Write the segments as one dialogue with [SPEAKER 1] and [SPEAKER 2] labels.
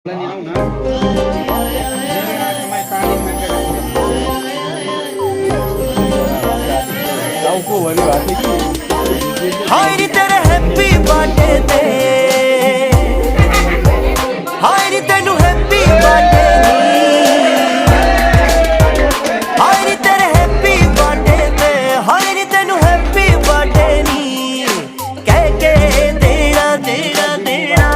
[SPEAKER 1] हाय रे तेरे happy birthday ते हाय रे तेनू हैप्पी बर्थडे हाय रे तेरे हैप्पी बर्थडे ते हाय रे तेनू हैप्पी बर्थडे नी कह के देना देना देना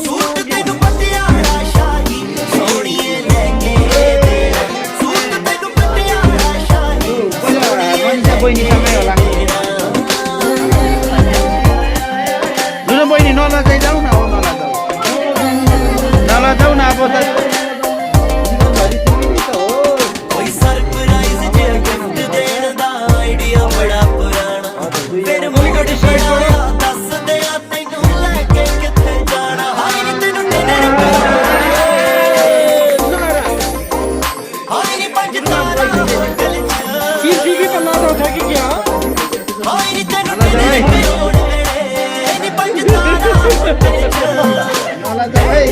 [SPEAKER 1] सूट तेनू पटियाला शाही सोहणीए लेके देना सूट तेनू पटियाला शाही
[SPEAKER 2] बहिनी सँगै होला जुन बहिनी नलजाइ जाऊ न नलजाऊ न अब त
[SPEAKER 1] कोई सरप्राइज जे गिफ्ट देण दा आइडिया बड़ा पुराना फिर मुकड़ छड़ाया दस दे तैनू लेके किथे जाना हाय नी तैनू डिनर हाय नी पंज तारा होटल च
[SPEAKER 2] की टीवी पर ना उठा के क्या
[SPEAKER 1] हाय नी तैनू डिनर नी पंज तारा होटल च
[SPEAKER 2] नलजाइ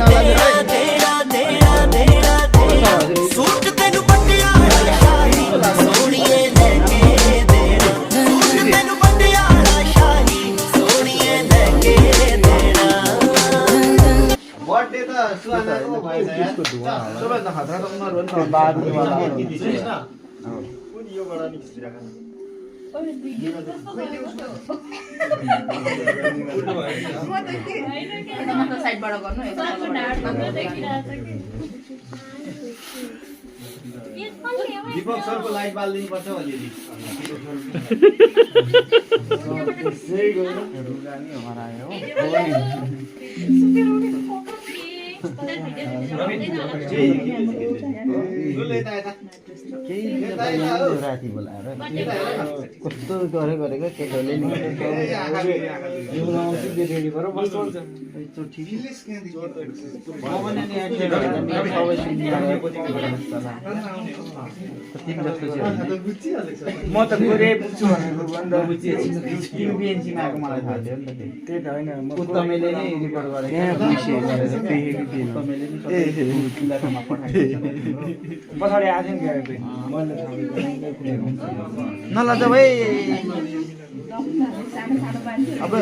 [SPEAKER 1] देना देना देना देना सूट तेनू पटियाला शाही सोहणीए लेके देना सूट तेनू पटियाला शाही सोहणीए लेके देना
[SPEAKER 3] बर्थडे त सुहानाको भएछ यार
[SPEAKER 2] सबैजना खतरा त उनीहरु नि त बादमा वाला
[SPEAKER 3] कुन यो बडा नि खिचिराखा
[SPEAKER 4] साइडबाट गर्नु है
[SPEAKER 3] दीपक सरको लाइट बाल्दिनु पर्छ अलिअलि
[SPEAKER 2] रुगानी हरायो राति बोलाएर कस्तो गरेको केटोले नि म त गोरे पुग्छु भनेको टिबिएनसीमा आएको मलाई थाहा थियो नि त त्यही त होइन उत्तमेले नै रिकर्ड गरेको पछाडि आएको नि नलजा भाइ अब